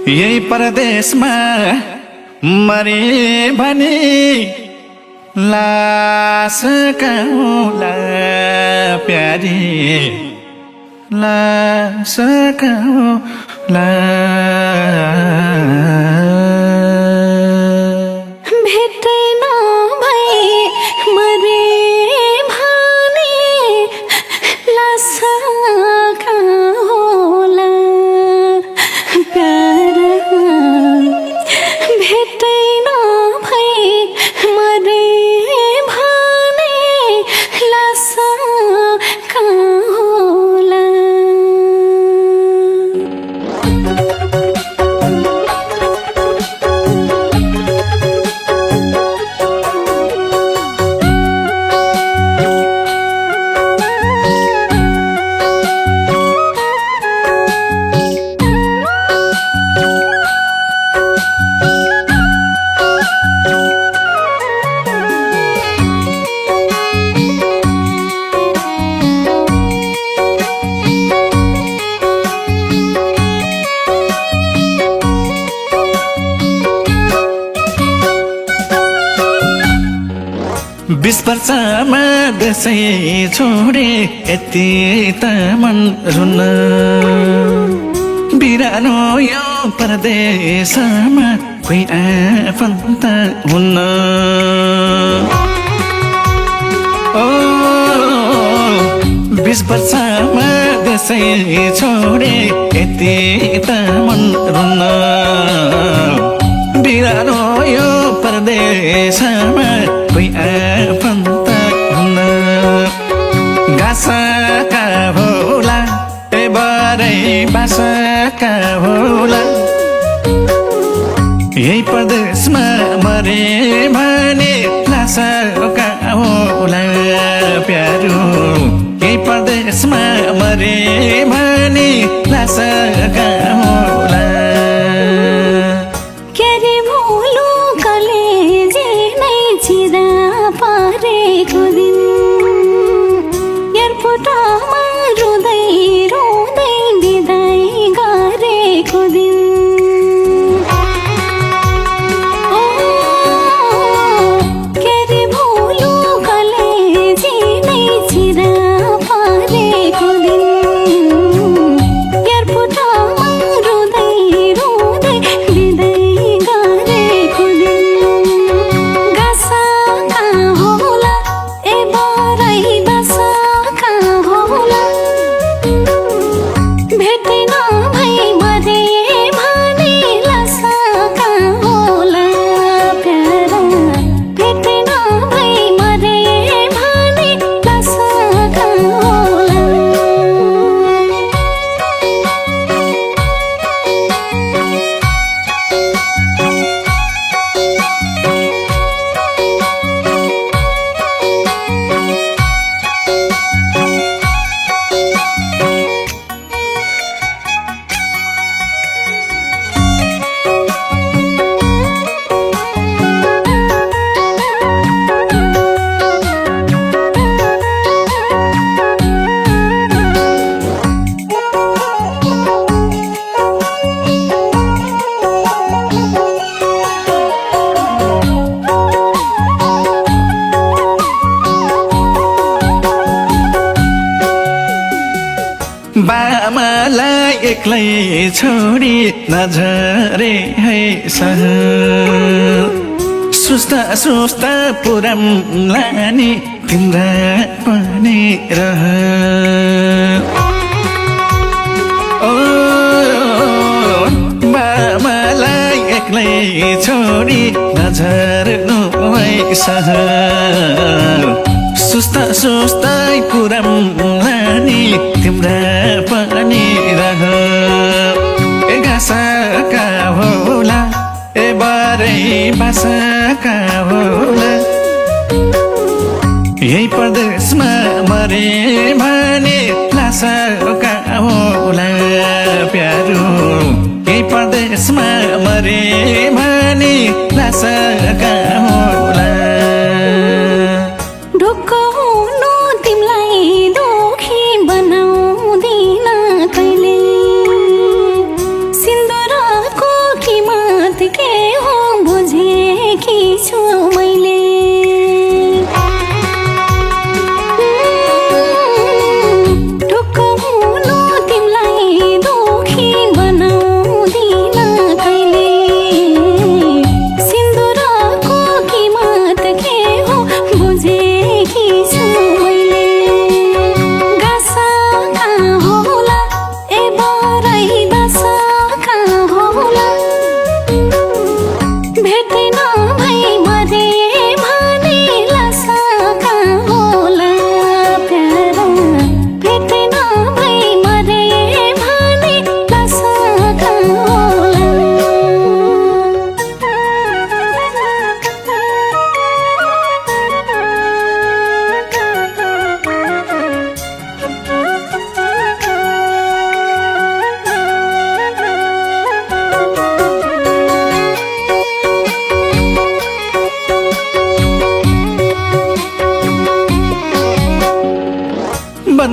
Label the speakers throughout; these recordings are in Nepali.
Speaker 1: यही परदेशमा मरे भने लास काउला प्यारी लास काउला बीस वर्षमा देशै छोडे यति त मन रुन बिरानो यो परदेशमा कोही आफन्त हुन्न ओ 20 वर्षमा देशै छोडे यति त मन रुन बिरानो यो परदेशमा कोही आफन्त हुन्न घाँसका होला एबारै बाँसका होला यही परदेशमा मरे भने लासका होला प्यारो यही परदेशमा मरे भने लासका होला
Speaker 2: पारेको दिन एयरपोर्टमा रुँदै रुँदै बिदाई गरेको दिन के रे भोलु कलेजी नै चिरा पारेको दिन एयरपोर्टमा रुँदै रुँदै बिदाई गरेको दिन
Speaker 1: बामालाई एक्लै छोडी नझरे है सहर सुस्ता सुस्ता पुरम्ला नि तिम्रा पनि रह ओ बामालाई एक्लै छोडी नझर्नु है सहर सुस्ता सुस्ता पुरम्ला नि तिम्रा पनि रह घाँसका होला एबारै बाँसका होला यही परदेशमा मरे भने लासका होला प्यारो यही परदेशमा मरे भने लासका होला
Speaker 2: ढुक्क हुनु तिमीलाई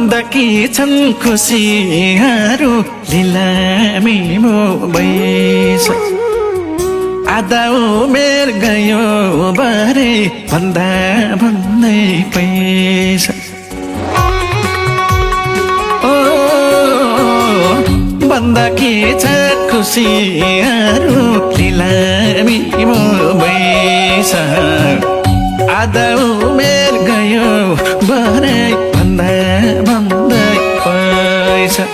Speaker 1: बन्दकी छन् खुसीहरू लिलामी मोबैछ आधा उमेर गयो बारे भन्दा भन्दै पैसा ओ बन्दकी छ खुसीहरू लिलामी मोबैछ आधा उमेर गयो बारे भन्दा भन्दै पैसा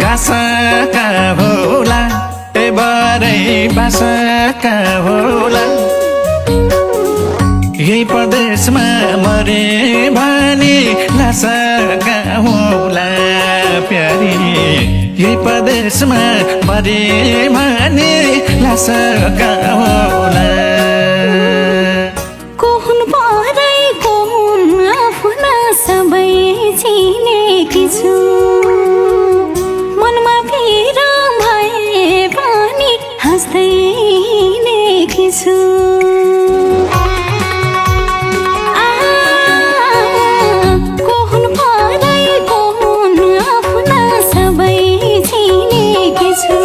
Speaker 1: गासाका होला ए बारै बासाका होला यही परदेशमा मरे भने लासाका होला प्यारी यही परदेशमा मरे भने लासाका होला
Speaker 2: सबै चिनेकी छु मनमा पिर भए पनि हाँस्दै नेकी छु कोहुन परै कोहुन आफ्ना सबै चिनेकी छु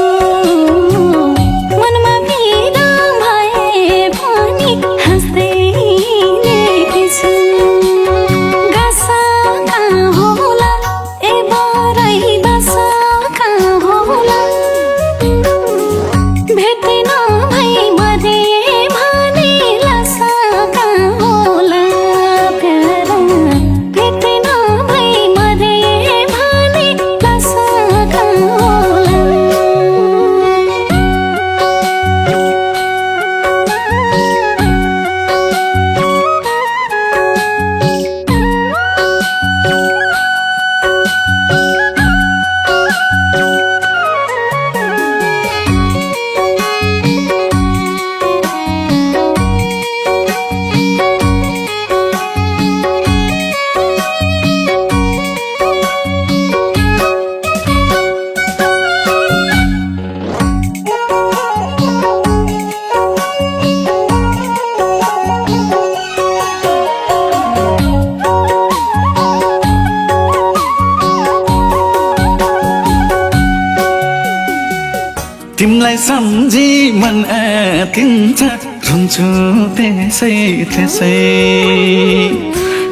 Speaker 2: मनमा पिर भए पनि हाँस्दै नेकी छु
Speaker 1: तिमलाई सम्झी मन आतिन्छ रुन्छु त्यसै त्यसै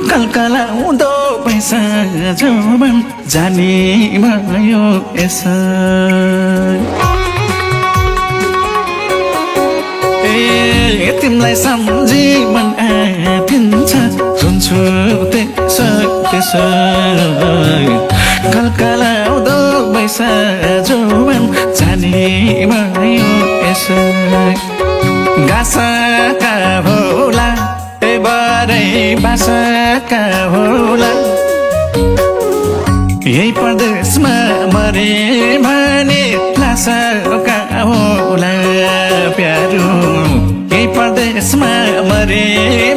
Speaker 1: कलकलाउँदो पैसा जोबन जाने भयो यसै ए तिमलाई सम्झी मन आतिन्छ रुन्छु त्यसै त्यसै कलकलाउँदो पैसा जोबन जाने भयो यसै गासाका होला ए बारै बासाका होला यही परदेशमा मरे भने लासाका होला प्यारो यही परदेशमा मरे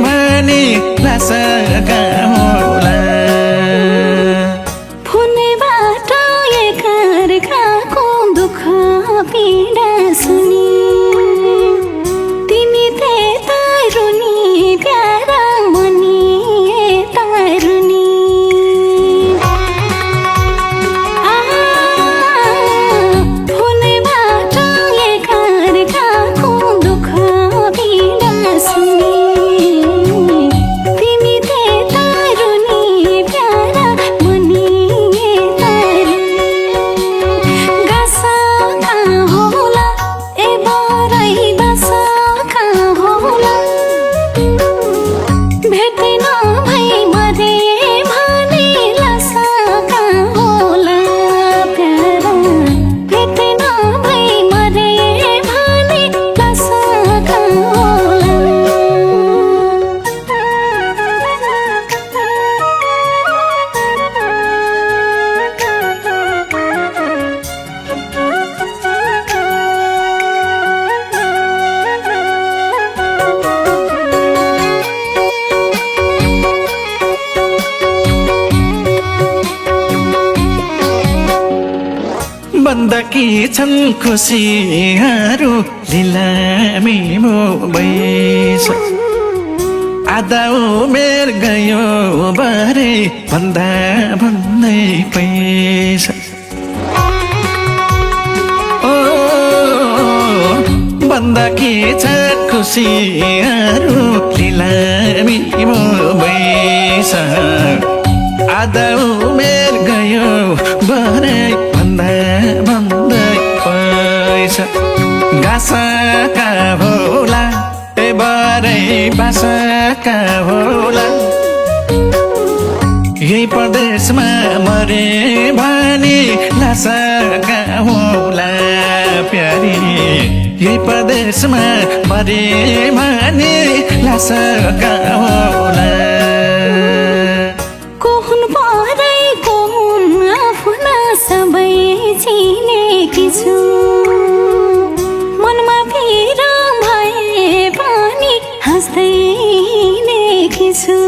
Speaker 1: भने लासाका होला
Speaker 2: पीडा सुनी तिमी त्यता रुनी प्यारा मनी यता रुनी फोनबाट एकअर्काको दुःख पीडा सुनी तिमी त्यता रुनी प्यारा मनी यता
Speaker 1: बन्दकी छन् खुसीहरू लिलामी मोबैछ आधा उमेर गयो बारे भन्दा भन्दै पैसा ओ भन्दा के छ खुसीहरू लिलामी भइस आधा उमेर गयो बारे भन्दा भन्दै पैसा घाँसका होला बारै बाँसका होला यही परदेशमा मरे भने लासका होला प्यारी यही परदेशमा मरे भने लासका होला
Speaker 2: कोहुन परै कोहुन आफूला सबै चिनेकी छु मनमा पिर भए पनि हाँस्दै लेखेछु